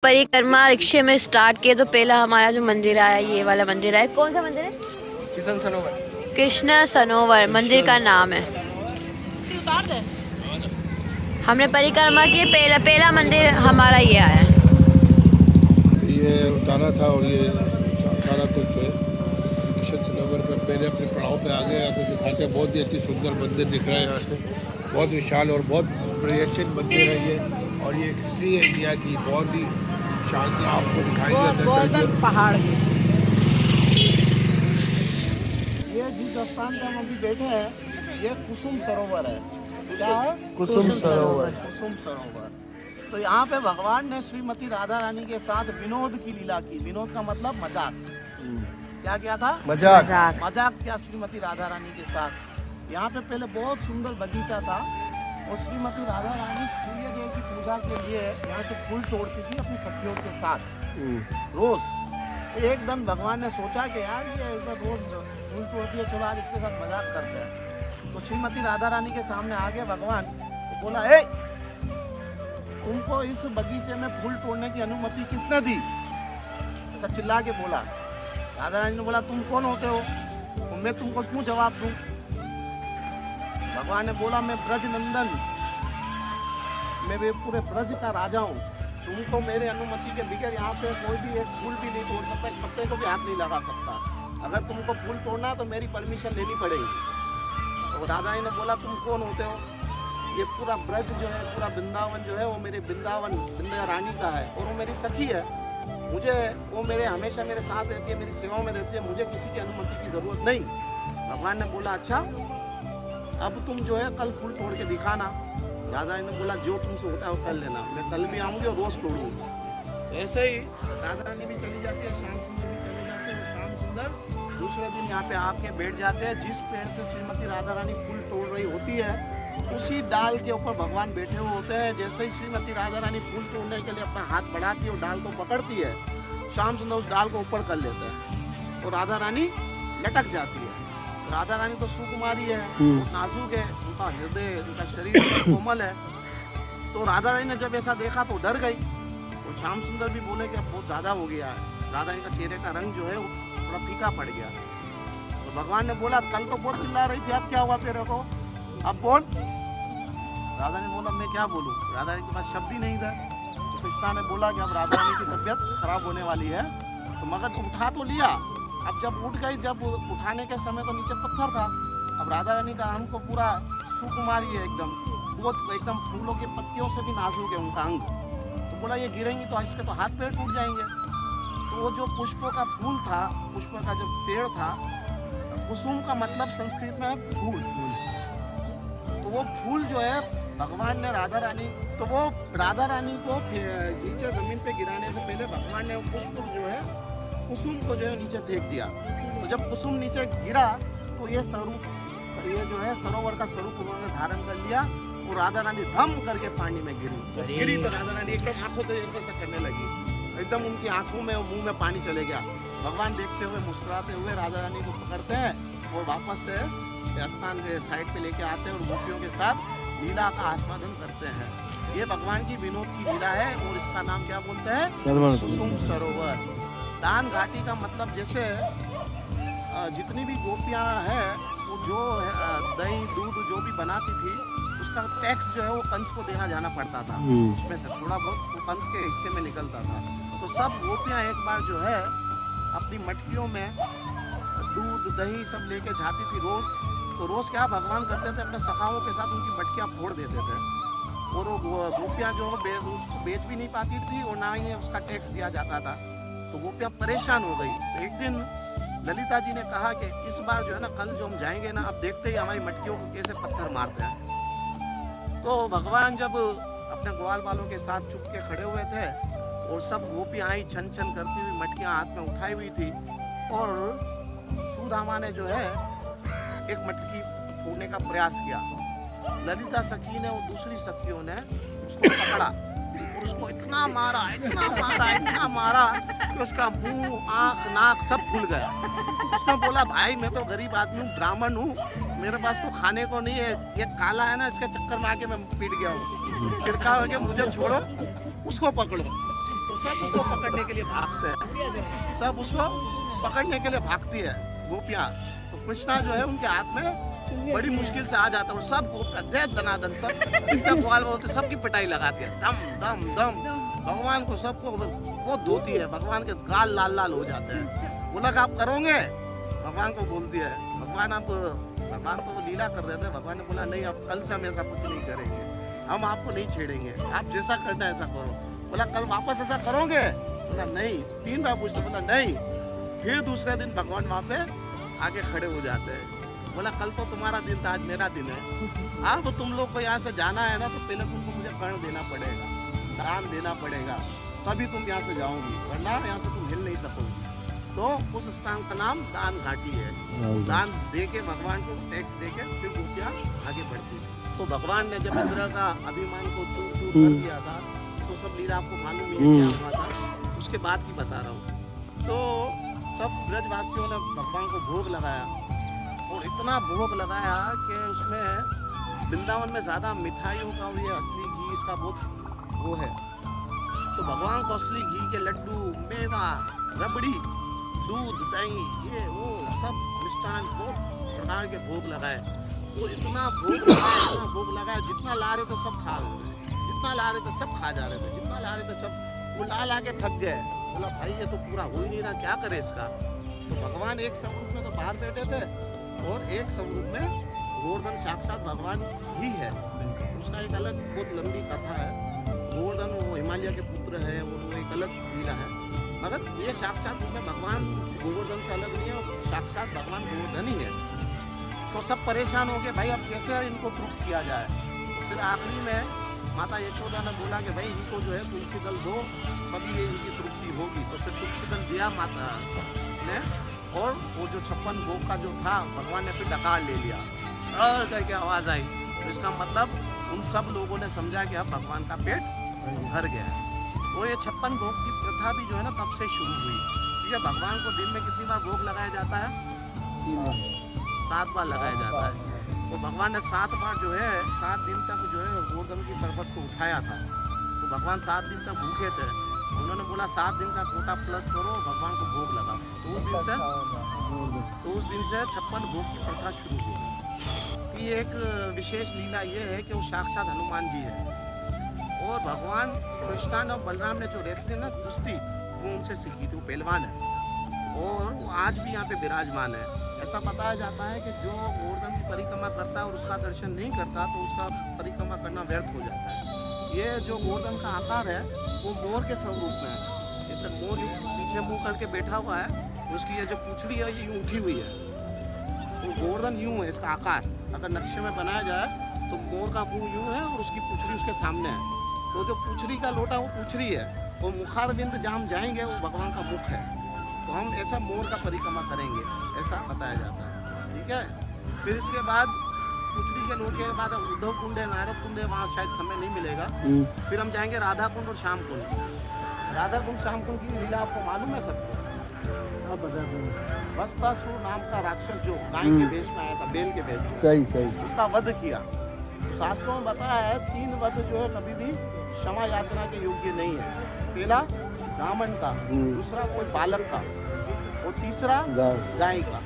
परिक्रमा रिक्शे में स्टार्ट किए तो पहला हमारा जो मंदिर आया ये वाला मंदिर है। कौन सा मंदिर है? किशन सरोवर। कृष्ण सरोवर मंदिर का नाम है। हमने परिक्रमा की, पहला मंदिर हमारा ये आया है। ये उतारा था और ये सारा कुछ है किशन सरोवर पर पहले अपने पड़ाव पे आ गए। आपको दिखाते हैं, बहुत ही अच्छी सुंदर मंदिर दिख रहा है यहाँ से, बहुत विशाल और बहुत प्राचीन मंदिर है ये। और ये हिस्ट्री है इंडिया की, बहुत ही शांति आपको दिखाएंगे। पहाड़ ये जिस स्थान पे हम अभी बैठे हैं ये कुसुम सरोवर है। क्या है? कुसुम सरोवर। कुसुम सरोवर। तो यहाँ पे भगवान ने श्रीमती राधा रानी के साथ विनोद की लीला की। विनोद का मतलब मजाक। क्या किया था? मजाक। मजाक किया श्रीमती राधा रानी के साथ। यहाँ पे पहले बहुत सुंदर बगीचा था और श्रीमती राधा रानी सूर्य देव की पूजा के लिए यहाँ से फूल तोड़ती थी अपनी सखियों के साथ रोज। एक दिन भगवान ने सोचा कि यार ये इधर रोज फूल तोड़ती है, चलो आज इसके साथ मजाक करते हैं। तो श्रीमती राधा रानी के सामने आगे भगवान तो बोला, ए तुमको इस बगीचे में फूल तोड़ने की अनुमति किसने दी? ऐसा चिल्ला के बोला। राधा रानी ने बोला, तुम कौन होते हो? तो मैं तुमको क्यों जवाब दूं? भगवान ने बोला, मैं ब्रज नंदन, मैं भी पूरे ब्रज का राजा हूँ। तुमको मेरे अनुमति के बगैर यहाँ से कोई भी एक फूल भी नहीं तोड़ सकता, एक पत्ते को भी हाथ नहीं लगा सकता। अगर तुमको फूल तोड़ना है तो मेरी परमिशन लेनी पड़ेगी। तो राधा जी ने बोला, तुम कौन होते हो? ये पूरा ब्रज जो है, पूरा वृंदावन जो है वो मेरे विंध्या रानी का है और वो मेरी सखी है। मुझे वो मेरे हमेशा मेरे साथ रहती है, मेरी सेवाओं में रहती है, मुझे किसी की अनुमति की ज़रूरत नहीं। भगवान ने बोला, अच्छा अब तुम जो है कल फूल तोड़ के दिखाना। राधा जी ने बोला, जो तुमसे होता है वो कर लेना, मैं कल भी आऊँगी और रोज़ तोड़ूंगी। ऐसे ही राधा रानी भी चली जाती है, श्याम सुंदर भी चले जाते हैं। श्याम सुंदर दूसरे दिन यहाँ पे आके बैठ जाते हैं। जिस पेड़ से श्रीमती राधा रानी फूल तोड़ रही होती है उसी डाल के ऊपर भगवान बैठे हुए होते हैं। जैसे ही श्रीमती राधा रानी फूल तोड़ने के लिए अपना हाथ बढ़ाती है और डाल को पकड़ती है, श्याम सुंदर उस डाल को ऊपर कर लेते हैं और राधा रानी लटक जाती है। राधा रानी तो सुकुमारी है, नाजुक है, उनका हृदय, उनका शरीर कोमल है। तो राधा रानी ने जब ऐसा देखा तो डर गई। तो श्याम सुंदर भी बोले कि अब बहुत ज़्यादा हो गया है। राधा रानी का चेहरे का रंग जो है वो थोड़ा फीका पड़ गया। तो भगवान ने बोला, कल तो बहुत चिल्ला रही थी, अब क्या हुआ तेरे को? अब बोल। राधा ने बोला, मैं क्या बोलूँ? राधा रानी के पास शब्द ही नहीं था। तो कृष्णा ने बोला कि अब राधा रानी की तबीयत खराब होने वाली है। तो मगर उठा तो लिया, अब जब उठ गई, जब उठाने के समय तो नीचे पत्थर था। अब राधा रानी का अंग को पूरा सुकुमारी है, एकदम बहुत एकदम फूलों की पत्तियों से भी नाजुक है उनका अंग। तो बोला, ये गिरेंगी तो इसके तो हाथ पैर टूट जाएंगे। तो वो जो पुष्पों का फूल था, पुष्पों का जो पेड़ था, कुसुम का मतलब संस्कृत में फूल। तो वो फूल जो है भगवान ने राधा रानी, तो वो राधा रानी को नीचे जमीन पे गिराने से पहले भगवान ने पुष्प जो है कुसुम को जो है नीचे फेंक दिया। तो जब कुसुम नीचे गिरा तो ये स्वरूप, ये जो है सरोवर का स्वरूप उन्होंने धारण कर लिया और राधा रानी धम करके पानी में गिरी। तो राधा रानी एकदम आंखों से ऐसा करने लगी, एकदम उनकी आंखों में और मुंह में पानी चले गया। भगवान देखते हुए मुस्कुराते हुए राधा रानी को पकड़ते हैं और वापस से स्थान के साइड पे लेके आते हैं और गोपियों के साथ लीला का आस्वादन करते हैं। ये भगवान की विनोद की लीला है और इसका नाम क्या बोलते हैं? कुसुम सरोवर। दान घाटी का मतलब जैसे जितनी भी गोपियाँ हैं वो जो दही दूध जो भी बनाती थी उसका टैक्स जो है वो कंस को देना जाना पड़ता था। उसमें से थोड़ा बहुत वो कंस के हिस्से में निकलता था। तो सब गोपियाँ एक बार जो है अपनी मटकियों में दूध दही सब लेके जाती थी रोज़। तो रोज़ क्या भगवान करते थे, अपने सखाओं के साथ उनकी मटकियाँ फोड़ देते थे और वो गोपियाँ जो उसको बेच भी नहीं पाती थी और ना ही उसका टैक्स दिया जाता था। तो गोपियाँ परेशान हो गई। तो एक दिन ललिता जी ने कहा कि इस बार जो है ना, कल जो हम जाएंगे ना, अब देखते ही हमारी मटकियों को कैसे पत्थर मारते हैं। तो भगवान जब अपने ग्वाल वालों के साथ चुप के खड़े हुए थे और सब गोपियाँ आई छन छन करती हुई मटकियाँ हाथ में उठाई हुई थी और सुदामा ने जो है एक मटकी फोड़ने का प्रयास किया। ललिता सखी ने और दूसरी सखियों ने उसको पकड़ा और उसको इतना मारा कि उसका मुंह, आँख, नाक सब फूल गया। उसने बोला, भाई मैं तो गरीब आदमी हूँ, ब्राह्मण हूँ, मेरे पास तो खाने को नहीं है, ये काला है ना, इसके चक्कर में आके मैं पीट गया हूँ। फिर कहा कि मुझे छोड़ो, उसको पकड़ो। तो सब उसको पकड़ने के लिए भागते हैं, सब उसको पकड़ने के लिए भागती है गोपियाँ। तो कृष्णा जो है उनके हाथ में बड़ी मुश्किल से आ जाता है और सब गोपियाँ दे दनादन सब इसका ग्वाल बोलते सबकी पिटाई लगाती है, दम दम दम। भगवान को सबको बहुत धोती है, भगवान के गाल लाल लाल हो जाते हैं। बोला कि आप करोगे, भगवान को बोलती है, भगवान तो लीला कर रहे थे। भगवान ने बोला नहीं, अब कल से हम ऐसा कुछ नहीं करेंगे, हम आपको नहीं छेड़ेंगे, आप जैसा करना है ऐसा करो। बोला कल वापस ऐसा करोगे? बोला नहीं। 3 बार पूछते, बोला नहीं। फिर दूसरे दिन भगवान वहाँ पे आके खड़े हो जाते हैं। बोला कल तो तुम्हारा दिन था, आज मेरा दिन है। अब तुम लोग को यहाँ से जाना है ना, तो पहले तुमको मुझे कर्ण देना पड़ेगा, दान देना पड़ेगा, तभी तुम यहाँ से जाओगी, वरना यहाँ से तुम हिल नहीं सकोगी। तो उस स्थान का नाम दान घाटी है। दान दे के भगवान को टैक्स दे के फिर गोपियाँ आगे बढ़ती है। तो भगवान ने जब इंद्र का अभिमान को चूर चूर कर दिया था, तो सब लीला आपको मालूम ही है क्या हुआ था, उसके बाद की बता रहा हूँ। तो सब ब्रजवासियों ने भगवान को भोग लगाया और इतना भोग लगाया कि उसमें वृंदावन में ज़्यादा मिठाइयों का और ये असली घी इसका बहुत वो है। तो भगवान को असली घी के लड्डू, मेवा, रबड़ी, दूध, दही, ये वो सब मिष्ठान बहुत प्रकार के भोग लगाए। तो इतना भोग लगाया, जितना ला रहे थे सब खा रहे थे, जितना ला रहे थे सब खा जा रहे थे, जितना ला रहे थे सब वो ला के थक गए। बोला भाई ये तो पूरा हो ही नहीं रहा, क्या करे इसका। तो भगवान एक स्वरूप में तो बाहर बैठे थे और एक स्वरूप में गोवर्धन साक्षात भगवान ही है। उसका एक अलग बहुत लंबी कथा है। गोवर्धन वो हिमालय के पुत्र है, वो एक अलग लीला है, मगर ये साक्षात में भगवान गोवर्धन से अलग नहीं है, साक्षात भगवान गोवर्धन ही है। तो सब परेशान हो गए, भाई अब कैसे इनको तृप्त किया जाए। फिर आखिरी में माता यशोदा ने बोला कि भाई इनको जो है तुलसी दल दो, तभी ये इनकी तृप्ति होगी। तो फिर तुलसी दल दिया माता ने, और वो जो 56 भोग का जो था भगवान ने फिर डकार ले लिया और करके आवाज़ आई। तो इसका मतलब उन सब लोगों ने समझा कि अब भगवान का पेट भर गया है। और ये 56 भोग की प्रथा भी जो है ना तब से शुरू हुई। ठीक है, भगवान को दिन में कितनी बार भोग लगाया जाता है? 7 बार लगाया जाता है। तो भगवान ने 7 बार जो है 7 दिन तक जो है गोवर्धन की पर्वत को उठाया था। तो भगवान 7 दिन तक भूखे थे, उन्होंने बोला 7 दिन का कोटा प्लस करो, भगवान को भोग लगाओ। तो उस दिन से 56 भोग की प्रथा शुरू हुई। ये एक विशेष लीला ये है कि वो साक्षात हनुमान जी है। और भगवान कृष्ण और बलराम ने जो रेसलिंग ना कुश्ती वो उनसे सीखी थी, वो पहलवान है और वो आज भी यहाँ पे विराजमान है। ऐसा बताया जाता है कि जो गोवर्धन की परिक्रमा करता है और उसका दर्शन नहीं करता तो उसका परिक्रमा करना व्यर्थ हो जाता है। ये जो गोवर्धन का आकार है वो मोर के स्वरूप में है। जैसे मोर पीछे मुँह करके बैठा हुआ है, उसकी ये जो पूंछड़ी है ये यूँ उठी हुई है, तो गोवर्धन यूँ है इसका आकार। अगर नक्शे में बनाया जाए तो मोर का मुँह यूँ है और उसकी पूंछड़ी उसके सामने है। तो जो पूंछड़ी का लोटा वो पूंछड़ी है, वो मुखारविंद जहाँ हम जाएंगे वो भगवान का मुख है। तो हम ऐसा मोर का परिक्रमा करेंगे, ऐसा बताया जाता है। ठीक है, फिर इसके बाद पूंछड़ी के लोटे के बाद उद्धव कुंड है, नारद कुंड है, वहाँ शायद समय नहीं मिलेगा। फिर हम जाएंगे राधा कुंड और श्याम कुंड। राधा कुंड श्याम कुंड की लीला आपको मालूम है सबको? वस्तासुर नाम का राक्षस जो गाय के वेश में आया था, बैल के वेश में, सही उसका वध किया। तो शास्त्रों में बताया है 3 वध जो है कभी भी क्षमा याचना के योग्य नहीं है। पहला ब्राह्मण का, दूसरा कोई बालक का, और तीसरा गाय का।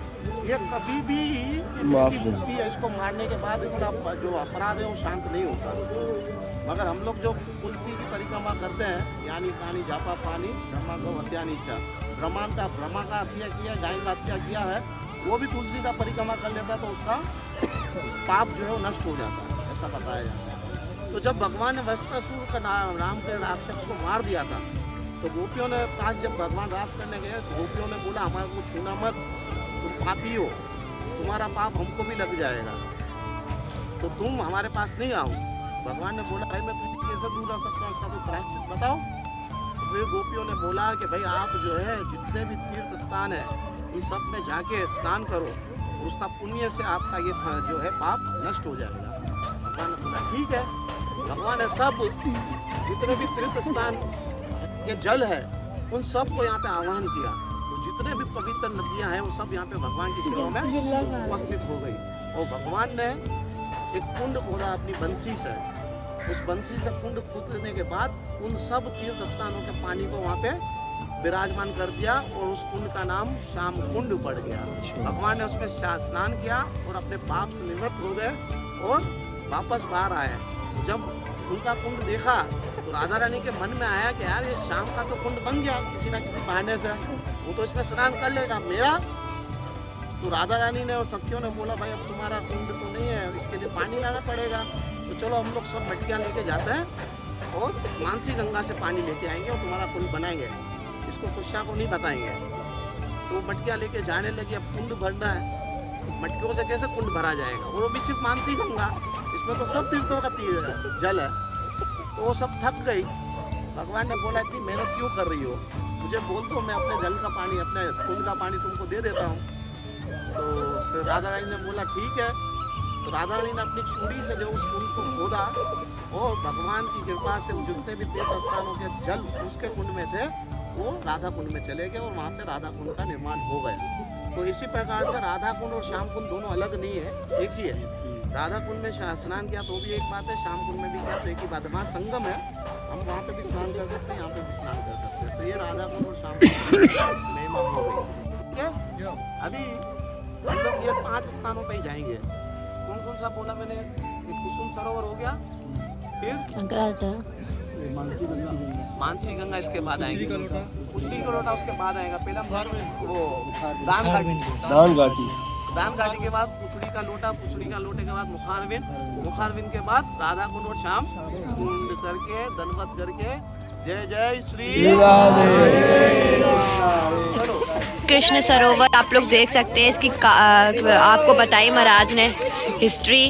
ये कभी भी इसकी मुक्ति है, इसको मारने के बाद इसका जो अपराध है वो शांत नहीं होता। मगर हम लोग जो तुलसी की परिक्रमा करते हैं, यानी पानी जापा पानी ब्रह्मा को हत्या नीचा, ब्रह्मा का हत्या किया, गाय का हत्या किया है, वो भी तुलसी का परिक्रमा कर लेता तो उसका पाप जो है वो नष्ट हो जाता है, ऐसा बताया जाता है। तो जब भगवान ने वस्तासुर का राम के राक्षस को मार दिया था, तो गोपियों ने पास जब भगवान रास करने गए तो गोपियों ने बोला हमारे को छूना मत, तुम पापी हो, तुम्हारा पाप हमको भी लग जाएगा, तो तुम हमारे पास नहीं आओ। भगवान ने बोला भाई मैं तुझे कैसे दूर रह सकता हूँ, इसका कोई प्रायश्चित बताओ। तो फिर गोपियों ने बोला कि भाई आप जो है जितने भी तीर्थ स्थान है उन सब में जाके स्नान करो, उसका पुण्य से आपका ये जो है पाप नष्ट हो जाएगा। भगवान ने बोला ठीक है। भगवान ने सब जितने भी तीर्थ स्थान के जल है उन सब को यहाँ पे आह्वान किया, तो जितने भी पवित्र नदियाँ हैं वो सब यहाँ पे भगवान की सेवा में उपस्थित हो गई। और भगवान ने एक कुंड खोदा अपनी बंसी से, उस बंसी से कुंड खोदने के बाद उन सब तीर्थ स्थानों के पानी को वहाँ पे विराजमान कर दिया और उस कुंड का नाम श्याम कुंड पड़ गया। भगवान ने उसमें स्नान किया और अपने पाप से निवृत्त हो गए और वापस बाहर आए। जब उनका कुंड देखा तो राधा रानी के मन में आया कि यार ये शाम का तो कुंड बन गया किसी ना किसी बहाने से, वो तो इसमें स्नान कर लेगा, मेरा। तो राधा रानी ने और सखियों ने बोला भाई अब तुम्हारा कुंड तो नहीं है, इसके लिए पानी लाना पड़ेगा। तो चलो हम लोग सब मटकियाँ लेके जाते हैं और मानसी गंगा से पानी लेके आएंगे और तुम्हारा कुंड बनाएंगे, इसको कुशा को नहीं बताएंगे। तो मटकियाँ लेके जाने लगी, अब कुंड भरना है, मटकियों से कैसे कुंड भरा जाएगा, वो भी सिर्फ मानसी गंगा, इसमें तो सब तीर्थों का जल है। तो वो सब थक गई। भगवान ने बोला कि मेहनत क्यों कर रही हो, मुझे बोल दो, मैं अपने जल का पानी, अपने कुंड का पानी तुमको दे देता हूँ। तो फिर राधा रानी ने बोला ठीक है। तो राधा रानी ने अपनी चूड़ी से जो उस कुंड को खोदा और भगवान की कृपा से जितने भी तीर्थ स्थानों के जल उसके कुंड में थे वो राधा कुंड में चले गए और वहाँ पे राधा कुंड का निर्माण हो गया। तो इसी प्रकार से राधा कुंड और श्याम कुंड दोनों अलग नहीं है, एक ही है। राधा कुंड में स्नान किया तो भी एक बात है, श्याम कुंड में भी किया तो एक ही बात है। वहाँ संगम है, हम वहाँ पे भी स्नान कर सकते हैं, यहाँ पे भी स्नान कर सकते हैं। तो ये राधा कुंड और श्याम कुंड महिमा हो गई। ठीक है, अभी हम लोग ये 5 स्थानों पे ही जाएंगे। कौन कौन सा बोला मैंने? एक कुसुम सरोवर हो गया, फिर मानसी गंगा, इसके बाद आएंगे कुश्ती का लोटा, उसके बाद आएगा पहला वो दान घाटी के बाद पुछड़ी का लोटा, पुछड़ी का लोटे के बाद मुखारविंद के बाद राधा कुंड और श्याम कुंड करके दंडवत करके जय जय श्री चलो। कृष्ण सरोवर आप लोग देख सकते हैं, इसकी आपको बताई महाराज ने हिस्ट्री।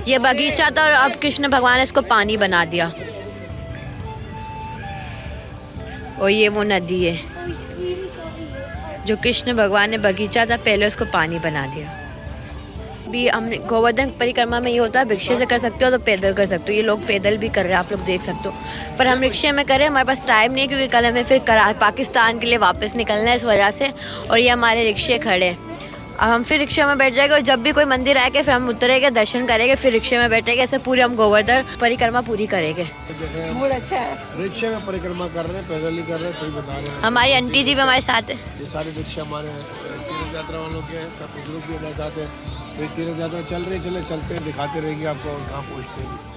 ये बगीचा था और अब कृष्ण भगवान ने इसको पानी बना दिया। और ये वो नदी है जो कृष्ण भगवान ने बगीचा था पहले उसको पानी बना दिया। भी हमने गोवर्धन परिक्रमा में ये होता है रिक्शे से कर सकते हो तो पैदल कर सकते हो, ये लोग पैदल भी कर रहे हैं, आप लोग देख सकते हो। पर हम रिक्शे में करें, हमारे पास टाइम नहीं है क्योंकि कल हमें फिर पाकिस्तान के लिए वापस निकलना है, इस वजह से। और ये हमारे रिक्शे खड़े हैं, अब हम फिर रिक्शे में बैठ जाएंगे और जब भी कोई मंदिर आएगा फिर हम उतरेंगे, दर्शन करेंगे, फिर रिक्शे में बैठेंगे, ऐसे पूरी हम गोवर्धन परिक्रमा पूरी करेंगे। मूड अच्छा है, रिक्शे में परिक्रमा कर रहे हैं, पैदल नहीं कर रहे हैं, सही बता रहे हैं। हमारी आंटी जी भी हमारे साथ है। ये सारे रिक्शे हमारे तीर्थ यात्रा वालों के हैं, सब बुजुर्ग भी हमारे साथ हैं। ये तीर्थ यात्रा चल रही चलते हैं, दिखाते रहेंगे आपको कहाँ पहुँचते हैं।